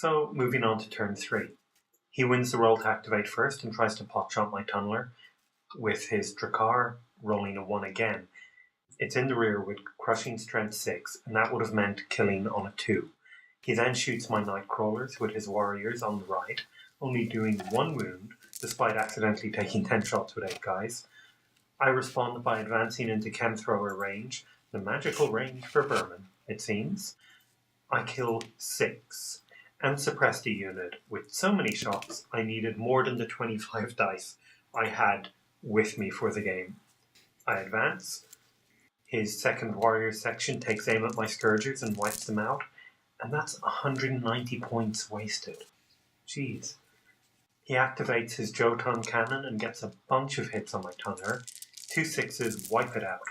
So, moving on to turn 3. He wins the roll to activate first and tries to potshot my tunneler with his Drakkar, rolling a 1 again. It's in the rear with crushing strength 6, and that would have meant killing on a 2. He then shoots my Nightcrawlers with his warriors on the right, only doing 1 wound, despite accidentally taking 10 shots with 8 guys. I respond by advancing into Chemthrower range, the magical range for Veermyn, it seems. I kill 6, and suppressed a unit with so many shots I needed more than the 25 dice I had with me for the game. I advance. His second warrior section takes aim at my Scourgers and wipes them out, and that's 190 points wasted. Jeez. He activates his Jotun cannon and gets a bunch of hits on my Tunneler. 2 6s wipe it out.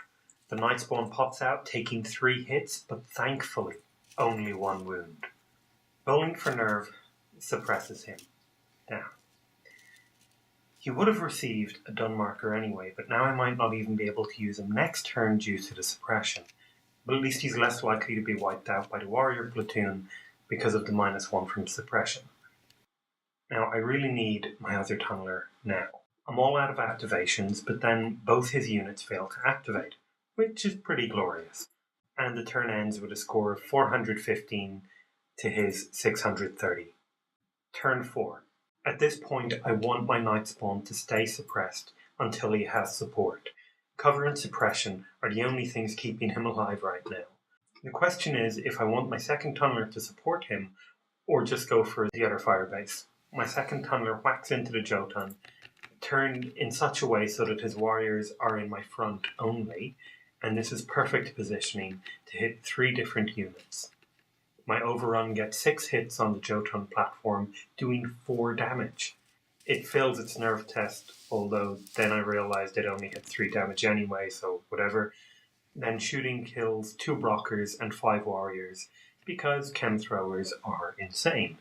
The Nightspawn pops out, taking 3 hits, but thankfully only 1 wound. Bowling for Nerve suppresses him. Damn. He would have received a done marker anyway, but now I might not even be able to use him next turn due to the suppression. But at least he's less likely to be wiped out by the warrior platoon because of the -1 from suppression. Now, I really need my other tunneler now. I'm all out of activations, but then both his units fail to activate, which is pretty glorious. And the turn ends with a score of 415 to his 630. Turn 4. At this point, I want my Nightspawn to stay suppressed until he has support. Cover and suppression are the only things keeping him alive right now. The question is if I want my second tunneler to support him, or just go for the other firebase. My second tunneler whacks into the Jotun, turned in such a way so that his warriors are in my front only, and this is perfect positioning to hit 3 different units. My overrun gets 6 hits on the Jotun platform, doing 4 damage. It fails its nerve test, although then I realized it only had 3 damage anyway, so whatever. Then shooting kills 2 blockers and 5 warriors, because Chemthrowers are insane.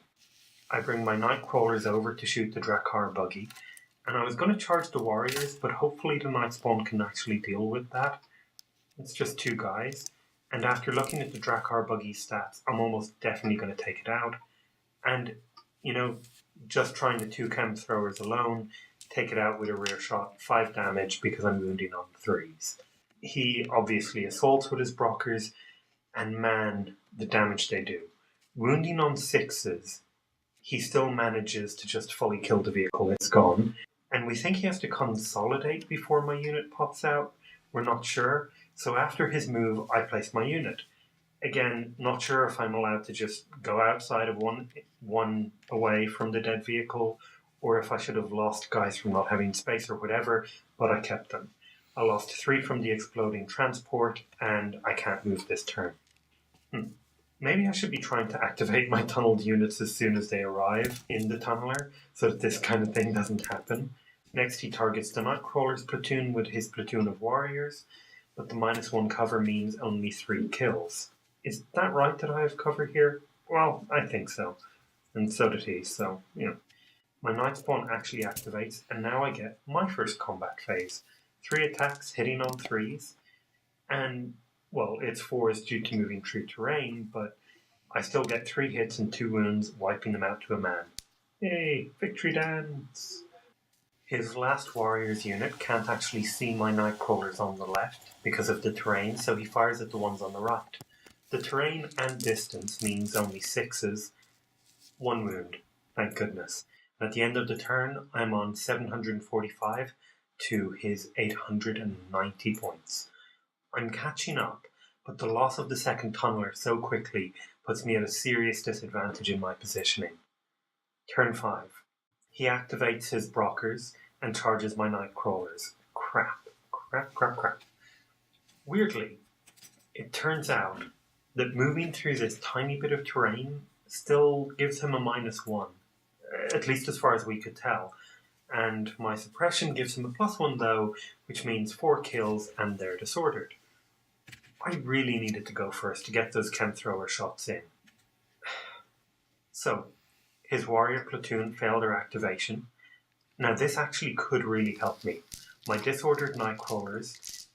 I bring my Nightcrawlers over to shoot the Drakkar buggy, and I was going to charge the warriors, but hopefully the Nightspawn can actually deal with that. It's just 2 guys, and after looking at the Drakkar buggy stats, I'm almost definitely going to take it out. And, just trying the 2 Chemthrowers alone, take it out with a rear shot, 5 damage because I'm wounding on 3s. He obviously assaults with his blockers, and man, the damage they do. Wounding on 6s, he still manages to just fully kill the vehicle. It's gone. And we think he has to consolidate before my unit pops out. We're not sure. So after his move, I place my unit. Again, not sure if I'm allowed to just go outside of one away from the dead vehicle, or if I should have lost guys from not having space or whatever, but I kept them. I lost 3 from the exploding transport, and I can't move this turn. Maybe I should be trying to activate my tunneled units as soon as they arrive in the tunneler, so that this kind of thing doesn't happen. Next, he targets the Nightcrawler's platoon with his platoon of warriors, but the -1 cover means only 3 kills. Is that right that I have cover here? Well, I think so. And so did he, so, My Nightspawn actually activates, and now I get my first combat phase. 3 attacks hitting on 3s, and well, it's 4s due to moving through terrain, but I still get 3 hits and 2 wounds, wiping them out to a man. Yay, victory dance! His last warrior's unit can't actually see my Nightcrawlers on the left because of the terrain, so he fires at the ones on the right. The terrain and distance means only 6s, 1 wound, thank goodness. At the end of the turn, I'm on 745 to his 890 points. I'm catching up, but the loss of the second tunneler so quickly puts me at a serious disadvantage in my positioning. Turn 5. He activates his blockers and charges my Nightcrawlers. Crap. Weirdly, it turns out that moving through this tiny bit of terrain still gives him a -1, at least as far as we could tell. And my suppression gives him a +1 though, which means 4 kills and they're disordered. I really needed to go first to get those Chemthrower shots in. So, his warrior platoon failed their activation. Now this actually could really help me. My disordered Nightcrawlers,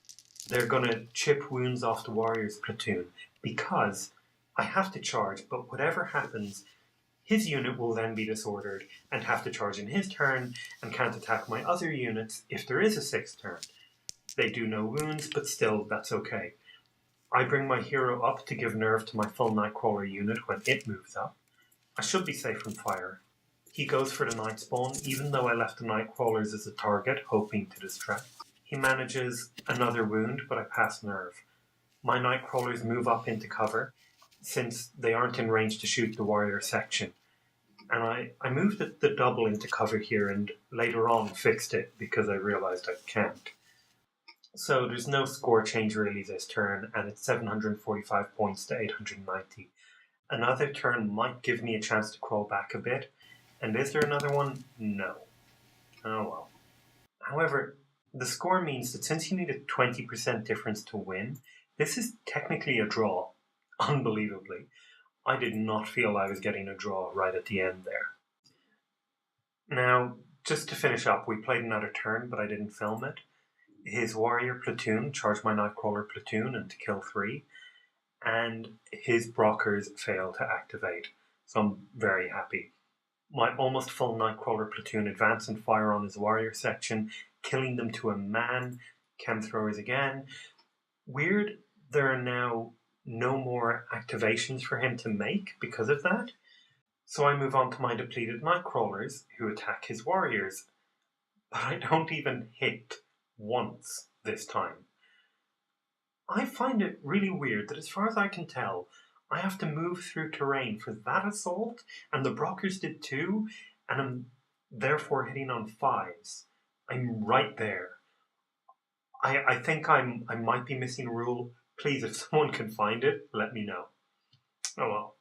they're going to chip wounds off the warrior's platoon because I have to charge, but whatever happens, His unit will then be disordered and have to charge in his turn and can't attack my other units if there is a 6th turn. They do no wounds, but still, that's okay. I bring my hero up to give nerve to my full Nightcrawler unit when it moves up. I should be safe from fire. He goes for the Night Spawn, even though I left the Nightcrawlers as a target, hoping to distract. He manages another wound, but I pass nerve. My Nightcrawlers move up into cover, since they aren't in range to shoot the warrior section. And I moved the double into cover here and later on fixed it because I realized I can't. So there's no score change really this turn, and it's 745 points to 890. Another turn might give me a chance to crawl back a bit. And is there another one? No. Oh well. However, the score means that since you need a 20% difference to win, this is technically a draw. Unbelievably. I did not feel I was getting a draw right at the end there. Now, just to finish up, we played another turn, but I didn't film it. His warrior platoon charged my Nightcrawler platoon and to kill 3, and his Brockers failed to activate, so I'm very happy. My almost full Nightcrawler platoon advance and fire on his warrior section, killing them to a man. Chem throwers again. Weird, there are now no more activations for him to make because of that. So I move on to my depleted Nightcrawlers, who attack his warriors. But I don't even hit once this time. I find it really weird that as far as I can tell, I have to move through terrain for that assault, and the Brockers did too, and I'm therefore hitting on 5s. I'm right there. I think I might be missing a rule. Please, if someone can find it, let me know. Oh well.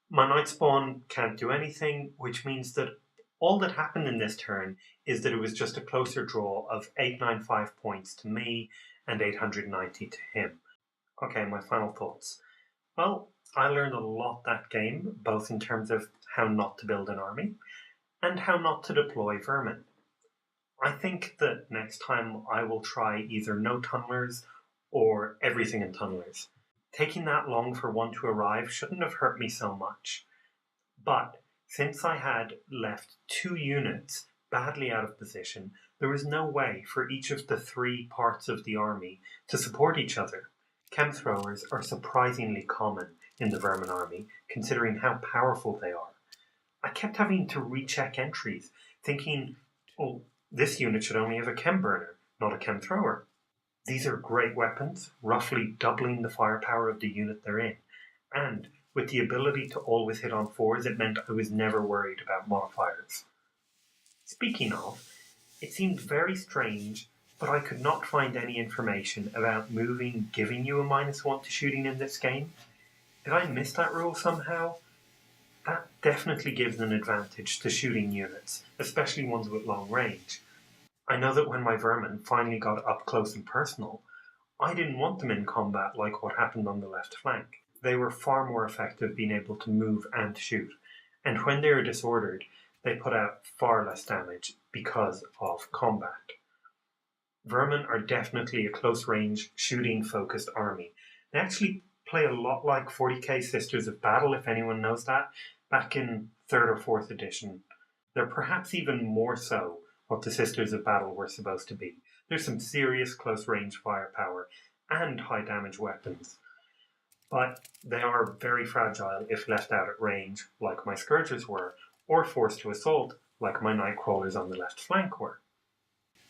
My Night Spawn can't do anything, which means that all that happened in this turn is that it was just a closer draw of 895 points to me and 890 to him. Okay, my final thoughts. Well, I learned a lot that game, both in terms of how not to build an army and how not to deploy Veermyn. I think that next time I will try either no tunnelers or everything in tunnelers. Taking that long for one to arrive shouldn't have hurt me so much. But since I had left 2 units badly out of position, there was no way for each of the 3 parts of the army to support each other. Chem throwers are surprisingly common in the Veermyn army, considering how powerful they are. I kept having to recheck entries, thinking, oh, this unit should only have a chem burner, not a chem thrower. These are great weapons, roughly doubling the firepower of the unit they're in, and with the ability to always hit on 4s, it meant I was never worried about modifiers. Speaking of, it seemed very strange, but I could not find any information about moving giving you a -1 to shooting in this game. Did I miss that rule somehow? That definitely gives an advantage to shooting units, especially ones with long range. I know that when my Veermyn finally got up close and personal, I didn't want them in combat like what happened on the left flank. They were far more effective being able to move and shoot, and when they were disordered, they put out far less damage because of combat. Veermyn are definitely a close-range, shooting-focused army. They actually play a lot like 40k Sisters of Battle, if anyone knows that, back in 3rd or 4th edition. They're perhaps even more so what the Sisters of Battle were supposed to be. There's some serious close-range firepower and high-damage weapons. But they are very fragile if left out at range, like my Scourgers were, or forced to assault, like my Nightcrawlers on the left flank were.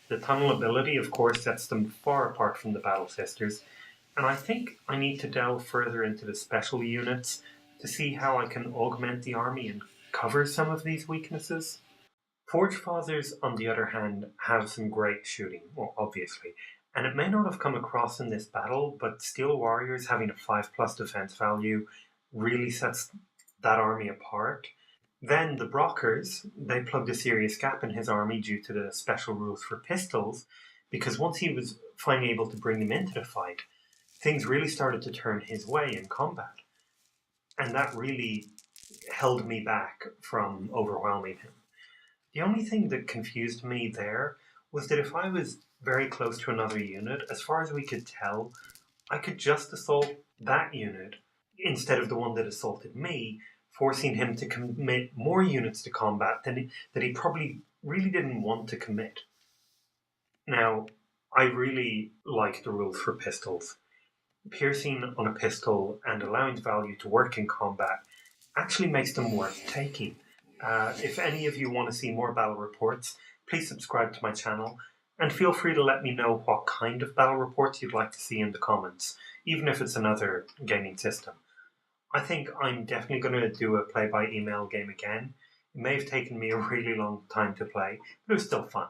The tunnel ability, of course, sets them far apart from the Battle Sisters, and I think I need to delve further into the special units to see how I can augment the army and cover some of these weaknesses. Forgefathers, on the other hand, have some great shooting, well, obviously, and it may not have come across in this battle, but Steel Warriors having a 5+ defense value really sets that army apart. Then the Brockers, they plugged a serious gap in his army due to the special rules for pistols, because once he was finally able to bring them into the fight, things really started to turn his way in combat. And that really held me back from overwhelming him. The only thing that confused me there was that if I was very close to another unit, as far as we could tell, I could just assault that unit instead of the one that assaulted me forcing him to commit more units to combat that he probably really didn't want to commit. Now, I really like the rules for pistols. Piercing on a pistol and allowing the value to work in combat actually makes them worth taking. If any of you want to see more battle reports, please subscribe to my channel and feel free to let me know what kind of battle reports you'd like to see in the comments, even if it's another gaming system. I think I'm definitely going to do a play-by-email game again. It may have taken me a really long time to play, but it was still fun.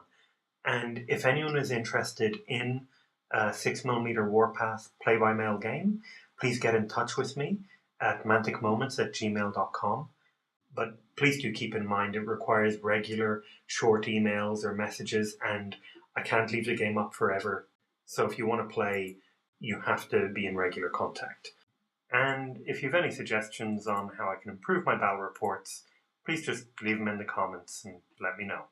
And if anyone is interested in a 6mm Warpath play-by-mail game, please get in touch with me at manticmoments@gmail.com. But please do keep in mind it requires regular short emails or messages, and I can't leave the game up forever. So if you want to play, you have to be in regular contact. And if you have any suggestions on how I can improve my battle reports, please just leave them in the comments and let me know.